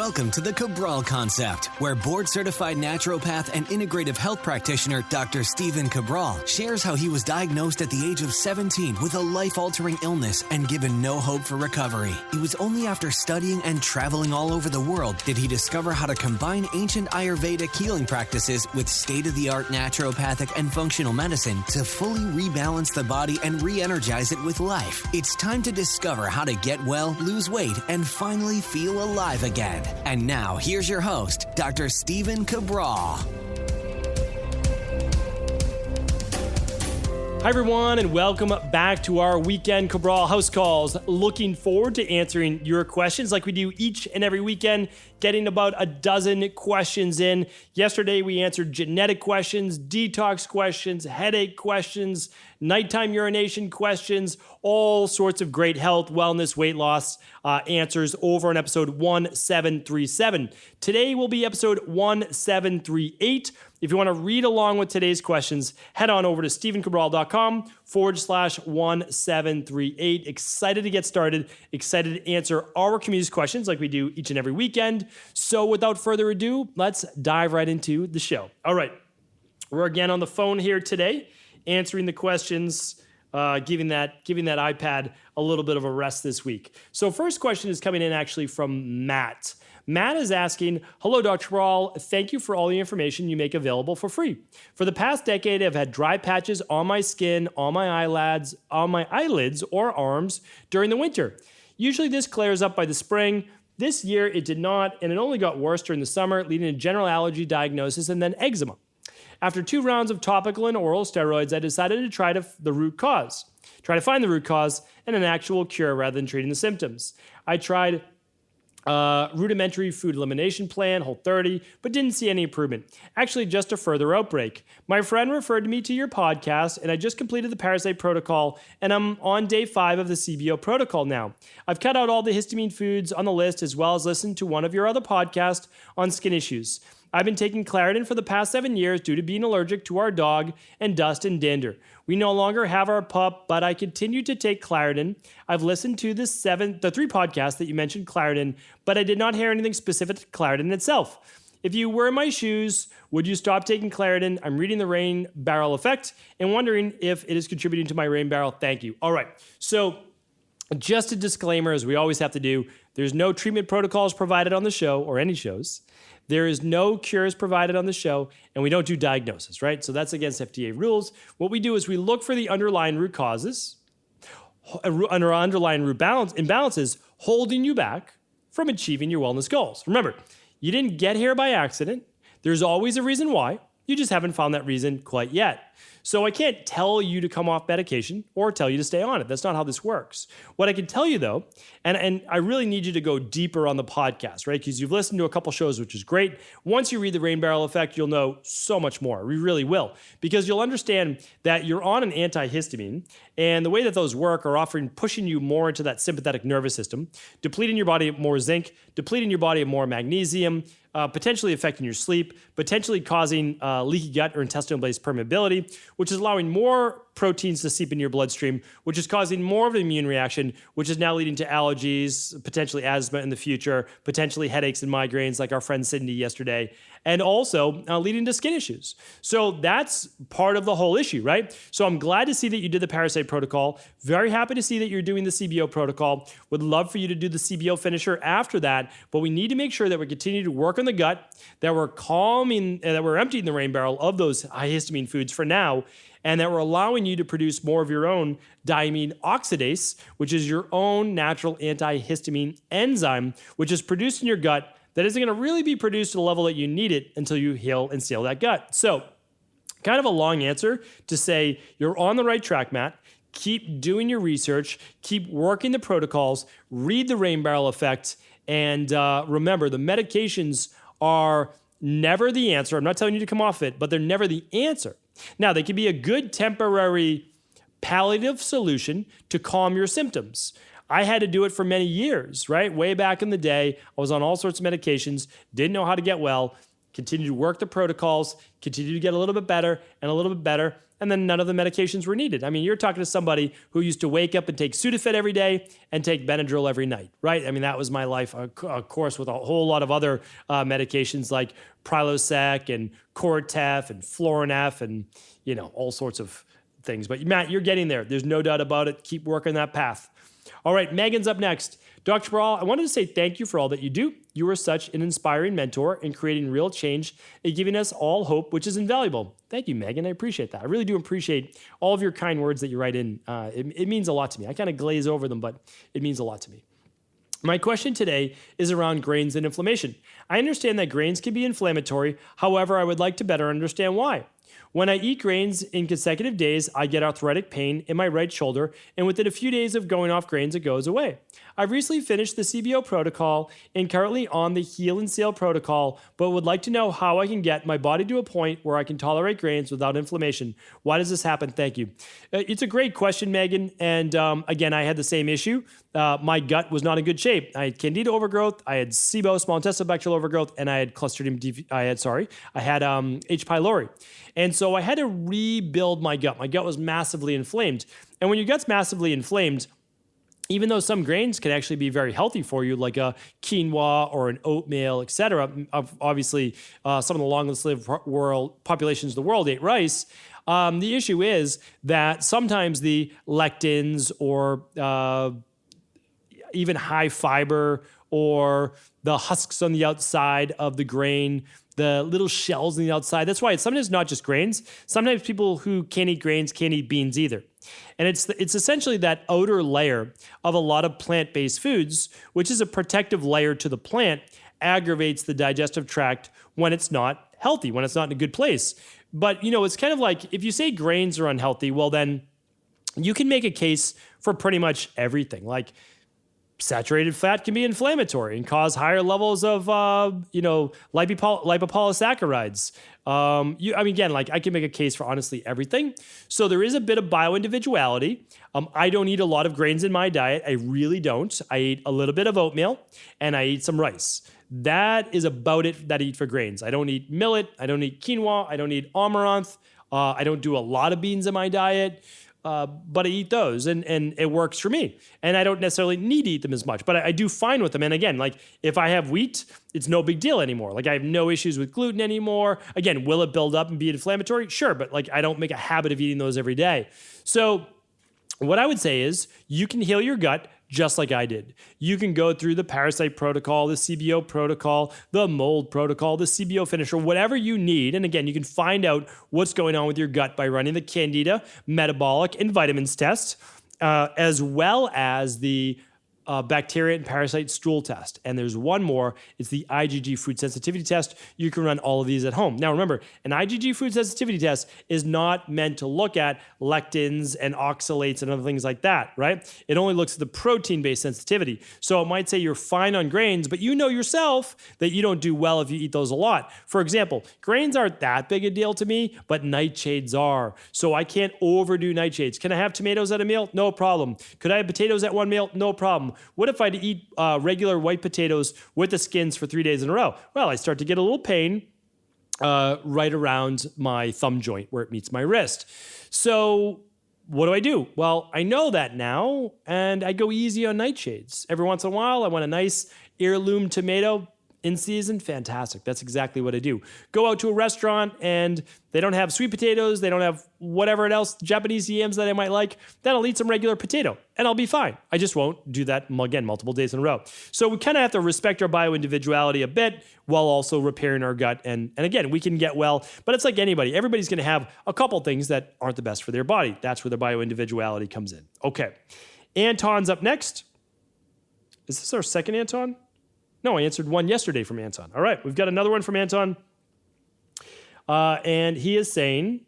Welcome to the Cabral Concept, where board-certified naturopath and integrative health practitioner Dr. Stephen Cabral shares how he was diagnosed at the age of 17 with a life-altering illness and given no hope for recovery. It was only after studying and traveling all over the world did he discover how to combine ancient Ayurvedic healing practices with state-of-the-art naturopathic and functional medicine to fully rebalance the body and re-energize it with life. It's time to discover how to get well, lose weight, and finally feel alive again. And now, here's your host, Dr. Stephen Cabral. Hi, everyone, and welcome back to our weekend Cabral House Calls. Looking forward to answering your questions like we do each and every weekend, getting about a dozen questions in. Yesterday, we answered genetic questions, detox questions, headache questions, nighttime urination questions, all sorts of great health, wellness, weight loss answers over on episode 1737. Today will be episode 1738. If you want to read along with today's questions, head on over to stephencabral.com/1738. Excited to get started. Excited to answer our community's questions like we do each and every weekend. So without further ado, let's dive right into the show. All right. We're again on the phone here today, answering the questions, giving that iPad a little bit of a rest this week. So first question is coming in actually from Matt. Matt is asking, hello, Dr. Cabral. Thank you for all the information you make available for free. For the past decade, I've had dry patches on my skin, on my eyelids, or arms during the winter. Usually this clears up by the spring. This year it did not, and it only got worse during the summer, leading to general allergy diagnosis and then eczema. After 2 rounds of topical and oral steroids, I decided to try to find the root cause and an actual cure rather than treating the symptoms. I tried rudimentary food elimination plan, Whole30, but didn't see any improvement. Actually, just a further outbreak. My friend referred me to your podcast, and I just completed the Parasite Protocol, and I'm on day 5 of the CBO Protocol now. I've cut out all the histamine foods on the list, as well as listened to one of your other podcasts on skin issues. I've been taking Claritin for the past 7 years due to being allergic to our dog and dust and dander. We no longer have our pup, but I continue to take Claritin. I've listened to the 3 podcasts that you mentioned Claritin, but I did not hear anything specific to Claritin itself. If you were in my shoes, would you stop taking Claritin? I'm reading the rain barrel effect and wondering if it is contributing to my rain barrel. Thank you. All right. So just a disclaimer, as we always have to do, there's no treatment protocols provided on the show or any shows. There is no cures provided on the show, and we don't do diagnosis, right? So that's against FDA rules. What we do is we look for the underlying root causes, underlying root imbalances holding you back from achieving your wellness goals. Remember, you didn't get here by accident. There's always a reason why. You just haven't found that reason quite yet. So I can't tell you to come off medication or tell you to stay on it. That's not how this works. What I can tell you though, and I really need you to go deeper on the podcast, right? Because you've listened to a couple shows, which is great. Once you read the rain barrel effect, you'll know so much more. We really will. Because you'll understand that you're on an antihistamine, and the way that those work are often pushing you more into that sympathetic nervous system, depleting your body of more zinc, depleting your body of more magnesium, potentially affecting your sleep, potentially causing leaky gut or intestinal-based permeability, which is allowing more proteins to seep in your bloodstream, which is causing more of an immune reaction, which is now leading to allergies, potentially asthma in the future, potentially headaches and migraines like our friend Cindy yesterday, and also leading to skin issues. So that's part of the whole issue, right? So I'm glad to see that you did the Parasite Protocol. Very happy to see that you're doing the CBO Protocol. Would love for you to do the CBO finisher after that, but we need to make sure that we continue to work on the gut, that we're calming, that we're emptying the rain barrel of those high histamine foods for now, and that we're allowing you to produce more of your own diamine oxidase, which is your own natural antihistamine enzyme, which is produced in your gut that isn't going to really be produced to the level that you need it until you heal and seal that gut. So kind of a long answer to say you're on the right track, Matt. Keep doing your research, keep working the protocols, read the rain barrel effect, and remember, the medications are never the answer. I'm not telling you to come off it, but they're never the answer. Now, they can be a good temporary palliative solution to calm your symptoms. I had to do it for many years, right? Way back in the day, I was on all sorts of medications, didn't know how to get well, continue to work the protocols, continue to get a little bit better and a little bit better, and then none of the medications were needed. I mean, you're talking to somebody who used to wake up and take Sudafed every day and take Benadryl every night, right? I mean, that was my life, of course, with a whole lot of other medications like Prilosec and Cortef and Florinef and, all sorts of things. But Matt, you're getting there. There's no doubt about it. Keep working that path. All right, Megan's up next. Dr. Cabral, I wanted to say thank you for all that you do. You are such an inspiring mentor in creating real change and giving us all hope, which is invaluable. Thank you, Megan. I appreciate that. I really do appreciate all of your kind words that you write in. It means a lot to me. I kind of glaze over them, but it means a lot to me. My question today is around grains and inflammation. I understand that grains can be inflammatory. However, I would like to better understand why. When I eat grains in consecutive days, I get arthritic pain in my right shoulder, and within a few days of going off grains, it goes away. I've recently finished the CBO protocol and currently on the Heal and Sail protocol, but would like to know how I can get my body to a point where I can tolerate grains without inflammation. Why does this happen? Thank you. It's a great question, Megan. And again, I had the same issue. My gut was not in good shape. I had candida overgrowth, I had SIBO, small intestinal bacterial overgrowth, and I had Clostridium I had H. pylori. And so I had to rebuild my gut. My gut was massively inflamed. And when your gut's massively inflamed, even though some grains can actually be very healthy for you, like a quinoa or an oatmeal, etc. Obviously, some of the longest-lived populations of the world ate rice. The issue is that sometimes the lectins or even high fiber or the husks on the outside of the grain, the little shells on the outside. That's why it's sometimes not just grains. Sometimes people who can't eat grains can't eat beans either. And it's essentially that outer layer of a lot of plant-based foods, which is a protective layer to the plant, aggravates the digestive tract when it's not healthy, when it's not in a good place. But, it's kind of like if you say grains are unhealthy, well, then you can make a case for pretty much everything. Like, saturated fat can be inflammatory and cause higher levels of, lipopolysaccharides. I can make a case for honestly everything. So there is a bit of bio-individuality. I don't eat a lot of grains in my diet. I really don't. I eat a little bit of oatmeal and I eat some rice. That is about it that I eat for grains. I don't eat millet. I don't eat quinoa. I don't eat amaranth. I don't do a lot of beans in my diet. But I eat those and it works for me. And I don't necessarily need to eat them as much, but I do fine with them. And again, like if I have wheat, it's no big deal anymore. Like I have no issues with gluten anymore. Again, will it build up and be inflammatory? Sure, but like I don't make a habit of eating those every day. So what I would say is you can heal your gut just like I did. You can go through the Parasite Protocol, the CBO Protocol, the Mold Protocol, the CBO Finisher, whatever you need. And again, you can find out what's going on with your gut by running the Candida, metabolic, and vitamins test, as well as the bacteria and parasite stool test. And there's one more. It's the IgG food sensitivity test. You can run all of these at home. Now, remember, an IgG food sensitivity test is not meant to look at lectins and oxalates and other things like that, right? It only looks at the protein-based sensitivity. So it might say you're fine on grains, but you know yourself that you don't do well if you eat those a lot. For example, grains aren't that big a deal to me, but nightshades are. So I can't overdo nightshades. Can I have tomatoes at a meal? No problem. Could I have potatoes at one meal? No problem. What if I had to eat regular white potatoes with the skins for 3 days in a row? Well, I start to get a little pain right around my thumb joint where it meets my wrist. So what do? Well, I know that now, and I go easy on nightshades. Every once in a while, I want a nice heirloom tomato in season. Fantastic. That's exactly what I do. Go out to a restaurant and they don't have sweet potatoes. They don't have whatever else, Japanese yams that I might like. Then I'll eat some regular potato and I'll be fine. I just won't do that again multiple days in a row. So we kind of have to respect our bio-individuality a bit while also repairing our gut. And again, we can get well, but it's like anybody. Everybody's going to have a couple things that aren't the best for their body. That's where the bio-individuality comes in. Okay. Anton's up next. Is this our second Anton? No, I answered one yesterday from Anton. All right, we've got another one from Anton. And he is saying,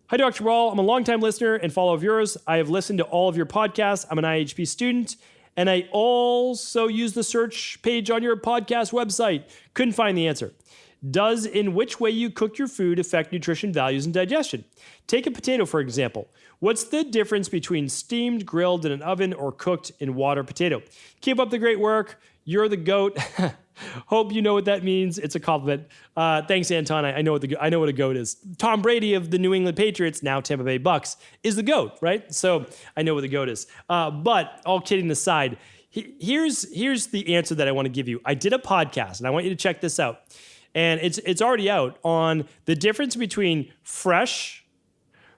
hi, Dr. Cabral. I'm a longtime listener and follower of yours. I have listened to all of your podcasts. I'm an IHP student, and I also use the search page on your podcast website. Couldn't find the answer. Does in which way you cook your food affect nutrition values and digestion? Take a potato, for example. What's the difference between steamed, grilled in an oven, or cooked in water potato? Keep up the great work. You're the GOAT. Hope you know what that means. It's a compliment. Thanks, Anton. I know what a GOAT is. Tom Brady of the New England Patriots, now Tampa Bay Bucks, is the GOAT, right? So I know what the GOAT is. But all kidding aside, here's the answer that I want to give you. I did a podcast, and I want you to check this out. And it's already out on the difference between fresh,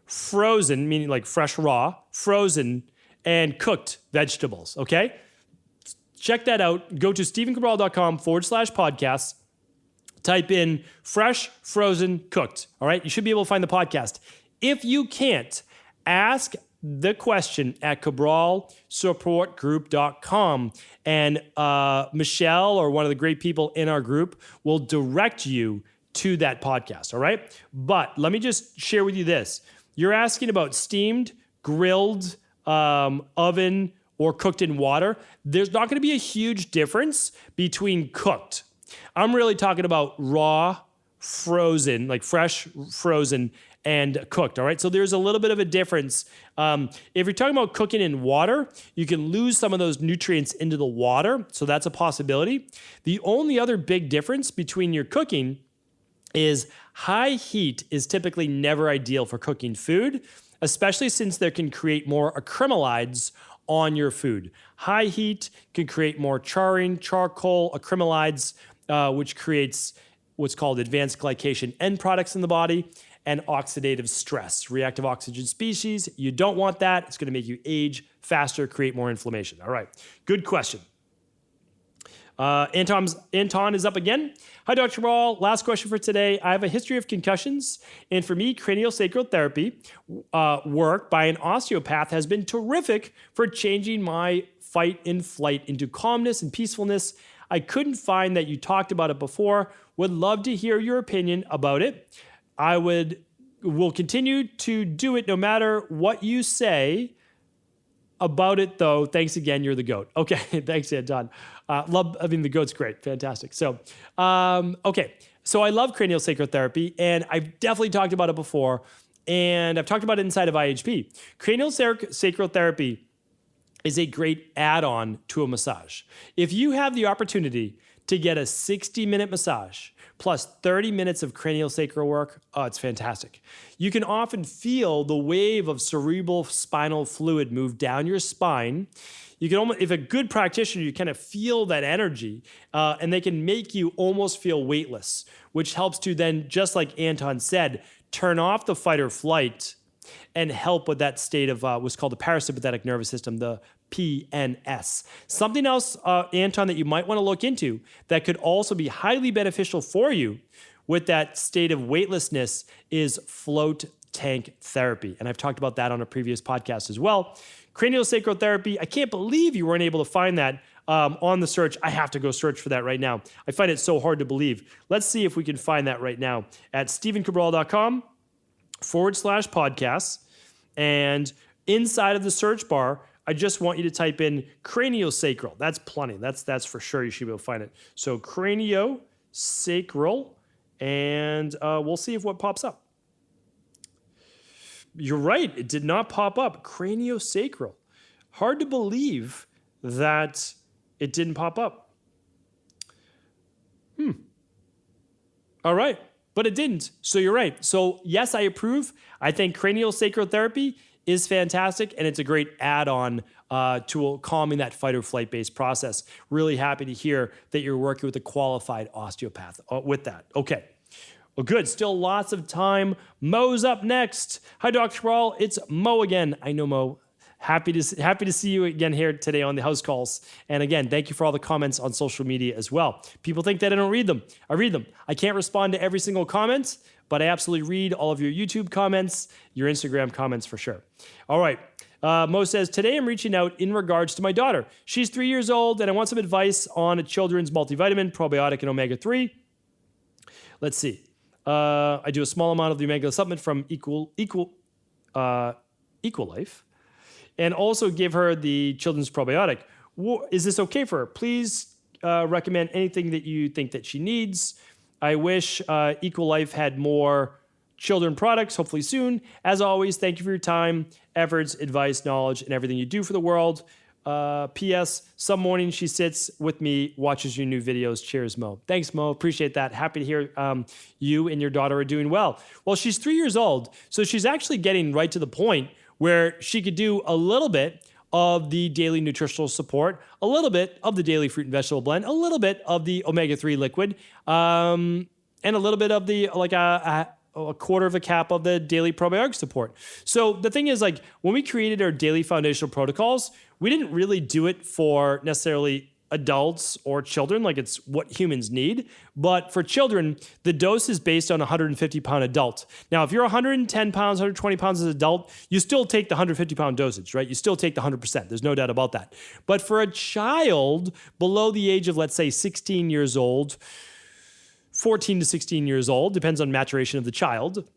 frozen, meaning like fresh raw, frozen, and cooked vegetables, okay? Check that out. Go to stevencabral.com/podcasts. Type in fresh, frozen, cooked, all right? You should be able to find the podcast. If you can't, ask the question at cabralsupportgroup.com, and Michelle or one of the great people in our group will direct you to that podcast, all right? But let me just share with you this. You're asking about steamed, grilled, oven, or cooked in water. There's not going to be a huge difference between cooked. I'm really talking about raw, frozen, like fresh, frozen, and cooked, all right? So there's a little bit of a difference. If you're talking about cooking in water, you can lose some of those nutrients into the water, so that's a possibility. The only other big difference between your cooking is high heat is typically never ideal for cooking food, especially since there can create more acrylamides on your food. High heat can create more charring, charcoal, acrylamides, which creates what's called advanced glycation end products in the body, and oxidative stress, reactive oxygen species. You don't want that. It's going to make you age faster, create more inflammation. All right, good question. Anton is up again. Hi, Dr. Cabral. Last question for today. I have a history of concussions, and for me, craniosacral therapy work by an osteopath has been terrific for changing my fight and flight into calmness and peacefulness. I couldn't find that you talked about it before. Would love to hear your opinion about it. Will continue to do it no matter what you say about it, though. Thanks again. You're the GOAT. Okay. Thanks, Anton. The GOAT's great. Fantastic. So, okay. So I love craniosacral therapy, and I've definitely talked about it before, and I've talked about it inside of IHP. Craniosacral therapy is a great add-on to a massage. If you have the opportunity to get a 60-minute massage plus 30 minutes of craniosacral work, it's fantastic. You can often feel the wave of cerebral spinal fluid move down your spine. You can almost, if a good practitioner, you kind of feel that energy, and they can make you almost feel weightless, which helps to then, just like Anton said, turn off the fight or flight and help with that state of what's called the parasympathetic nervous system, the PNS. Something else, Anton, that you might want to look into that could also be highly beneficial for you with that state of weightlessness is float tank therapy. And I've talked about that on a previous podcast as well. Craniosacral therapy, I can't believe you weren't able to find that on the search. I have to go search for that right now. I find it so hard to believe. Let's see if we can find that right now at stevencabral.com/podcasts. And inside of the search bar, I just want you to type in craniosacral. That's plenty. That's for sure. You should be able to find it. So craniosacral, and we'll see if what pops up. You're right. It did not pop up. Craniosacral. Hard to believe that it didn't pop up. All right. But it didn't. So you're right. So yes, I approve. I think craniosacral therapy is fantastic, and it's a great add-on to calming that fight or flight based process. Really happy to hear that you're working with a qualified osteopath with that. Okay. Well, good. Still lots of time. Mo's up next. Hi, Dr. Cabral. It's Mo again. I know Mo. Happy to see you again here today on the house calls. And again, thank you for all the comments on social media as well. People think that I don't read them. I read them. I can't respond to every single comment, but I absolutely read all of your YouTube comments, your Instagram comments for sure. All right. Mo says, today I'm reaching out in regards to my daughter. She's 3 years old, and I want some advice on a children's multivitamin, probiotic, and omega-3. Let's see. I do a small amount of the omega supplement from Equalife, and also give her the children's probiotic. Is this okay for her? Please recommend anything that you think that she needs. I wish Equalife had more children products, hopefully soon. As always, thank you for your time, efforts, advice, knowledge, and everything you do for the world. P.S. Some morning she sits with me, watches your new videos. Cheers, Mo. Thanks, Mo. Appreciate that. Happy to hear you and your daughter are doing well. Well, she's 3 years old, so she's actually getting right to the point where she could do a little bit of the daily nutritional support, a little bit of the daily fruit and vegetable blend, a little bit of the omega-3 liquid, and a little bit of the a quarter of a cap of the daily probiotic support. So the thing is, like, when we created our daily foundational protocols, we didn't really do it for necessarily adults or children, like it's what humans need. But for children, the dose is based on a 150-pound adult. Now, if you're 110 pounds, 120 pounds as an adult, you still take the 150-pound dosage, right? You still take the 100%. There's no doubt about that. But for a child below the age of, let's say, 16 years old, 14 to 16 years old, depends on maturation of the child,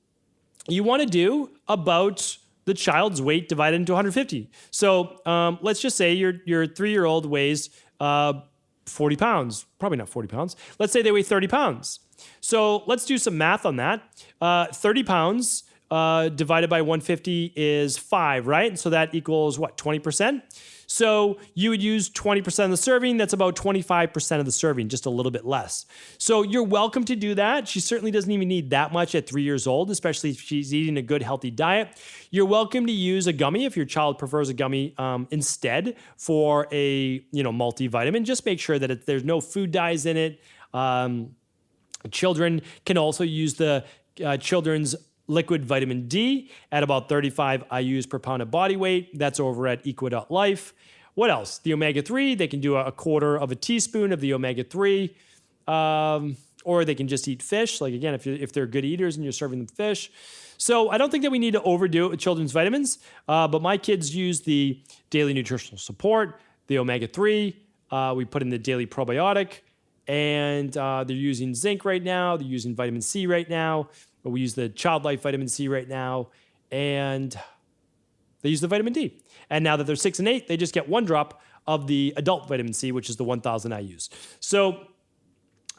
you want to do about the child's weight divided into 150. So let's just say your 3-year-old weighs 40 pounds, probably not 40 pounds. Let's say they weigh 30 pounds. So let's do some math on that. 30 pounds divided by 150 is 5, right? And so that equals what, 20%? So you would use 20% of the serving. That's about 25% of the serving, just a little bit less. So you're welcome to do that. She certainly doesn't even need that much at 3 years old, especially if she's eating a good, healthy diet. You're welcome to use a gummy if your child prefers a gummy instead for a multivitamin. Just make sure that there's no food dyes in it. Children can also use the children's liquid vitamin D at about 35 IUs per pound of body weight. That's over at Equa.life. What else? The omega-3, they can do a quarter of a teaspoon of the omega-3, or they can just eat fish. Like, again, if they're good eaters and you're serving them fish. So I don't think that we need to overdo it with children's vitamins, but my kids use the daily nutritional support, the omega-3. We put in the daily probiotic, and they're using zinc right now. They're using vitamin C right now. We use the Child Life vitamin C right now, and they use the vitamin D. And now that they're 6 and 8, they just get 1 drop of the adult vitamin C, which is the 1,000 IUs. So,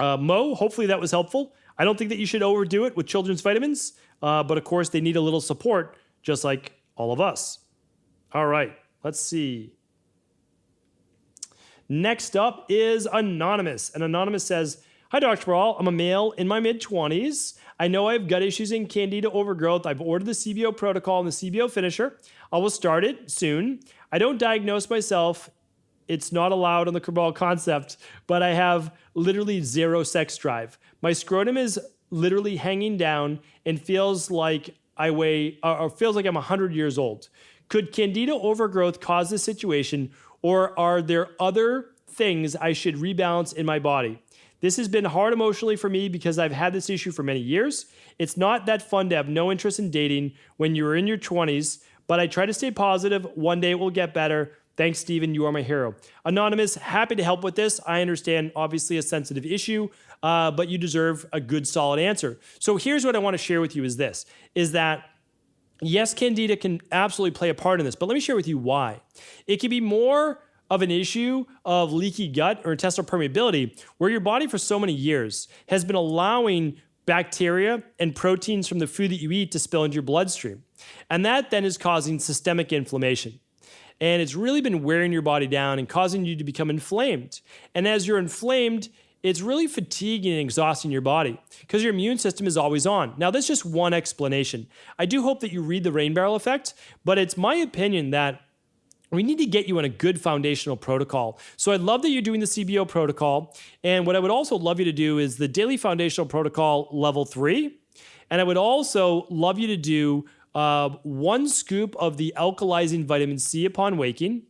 Mo, hopefully that was helpful. I don't think that you should overdo it with children's vitamins, but of course they need a little support, just like all of us. All right, let's see. Next up is Anonymous. And Anonymous says, "Hi, Dr. Cabral. I'm a male in my mid-20s. I know I have gut issues and candida overgrowth. I've ordered the CBO Protocol and the CBO finisher. I will start it soon. I don't diagnose myself. It's not allowed on the Cabral concept, but I have literally 0 sex drive. My scrotum is literally hanging down and feels like I weigh, or feels like I'm 100 years old. Could candida overgrowth cause this situation, or are there other things I should rebalance in my body? This has been hard emotionally for me because I've had this issue for many years. It's not that fun to have no interest in dating when you're in your 20s, but I try to stay positive. One day it will get better. Thanks, Steven. You are my hero." Anonymous, happy to help with this. I understand, obviously, a sensitive issue, but you deserve a good, solid answer. So here's what I want to share with you is that yes, candida can absolutely play a part in this, but let me share with you why. It can be more of an issue of leaky gut or intestinal permeability, where your body for so many years has been allowing bacteria and proteins from the food that you eat to spill into your bloodstream. And that then is causing systemic inflammation. And it's really been wearing your body down and causing you to become inflamed. And as you're inflamed, it's really fatiguing and exhausting your body because your immune system is always on. Now, that's just one explanation. I do hope that you read the rain barrel effect, but it's my opinion that we need to get you on a good foundational protocol. So I'd love that you're doing the CBO protocol. And what I would also love you to do is the daily foundational protocol level 3. And I would also love you to do 1 scoop of the alkalizing vitamin C upon waking,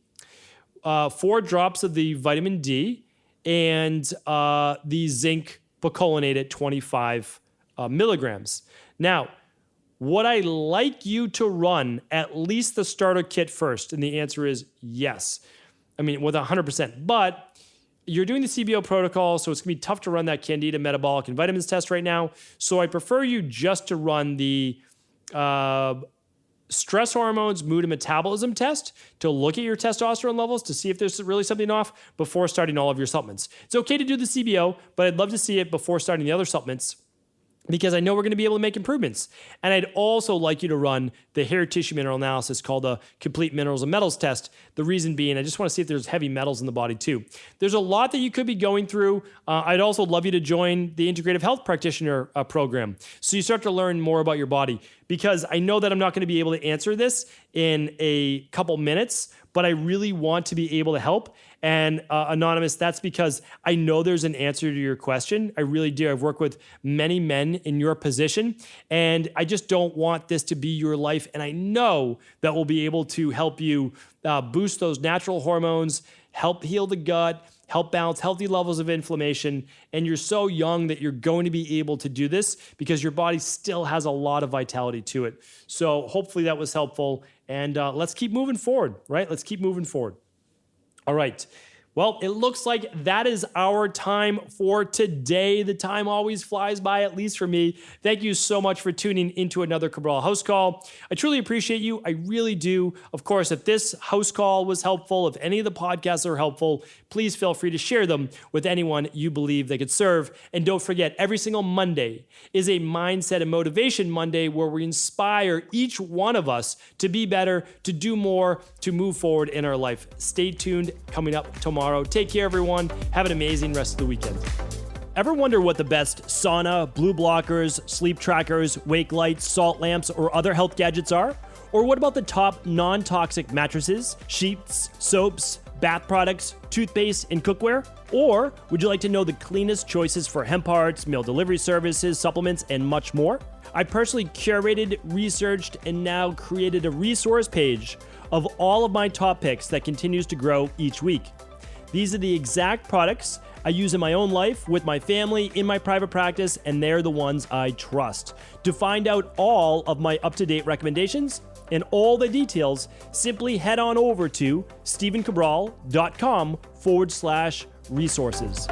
4 drops of the vitamin D, and the zinc picolinate at 25 milligrams. Now, would I like you to run at least the starter kit first? And the answer is yes. I mean, with 100%. But you're doing the CBO protocol, so it's going to be tough to run that candida metabolic and vitamins test right now. So I prefer you just to run the stress hormones, mood, and metabolism test to look at your testosterone levels to see if there's really something off before starting all of your supplements. It's okay to do the CBO, but I'd love to see it before starting the other supplements, because I know we're going to be able to make improvements. And I'd also like you to run the hair tissue mineral analysis called the Complete Minerals and Metals Test. The reason being, I just want to see if there's heavy metals in the body too. There's a lot that you could be going through. I'd also love you to join the Integrative Health Practitioner program, so you start to learn more about your body, because I know that I'm not going to be able to answer this in a couple minutes, but I really want to be able to help. And Anonymous, that's because I know there's an answer to your question. I really do. I've worked with many men in your position, and I just don't want this to be your life. And I know that we'll be able to help you boost those natural hormones, help heal the gut, help balance healthy levels of inflammation. And you're so young that you're going to be able to do this because your body still has a lot of vitality to it. So hopefully that was helpful. And let's keep moving forward, right? Let's keep moving forward. All right. Well, it looks like that is our time for today. The time always flies by, at least for me. Thank you so much for tuning into another Cabral House Call. I truly appreciate you. I really do. Of course, if this house call was helpful, if any of the podcasts are helpful, please feel free to share them with anyone you believe they could serve. And don't forget, every single Monday is a Mindset and Motivation Monday, where we inspire each one of us to be better, to do more, to move forward in our life. Stay tuned. Coming up tomorrow. Take care, everyone. Have an amazing rest of the weekend. Ever wonder what the best sauna, blue blockers, sleep trackers, wake lights, salt lamps, or other health gadgets are? Or what about the top non-toxic mattresses, sheets, soaps, bath products, toothpaste, and cookware? Or would you like to know the cleanest choices for hemp parts, meal delivery services, supplements, and much more? I personally curated, researched, and now created a resource page of all of my top picks that continues to grow each week. These are the exact products I use in my own life, with my family, in my private practice, and they're the ones I trust. To find out all of my up-to-date recommendations and all the details, simply head on over to stevencabral.com/resources.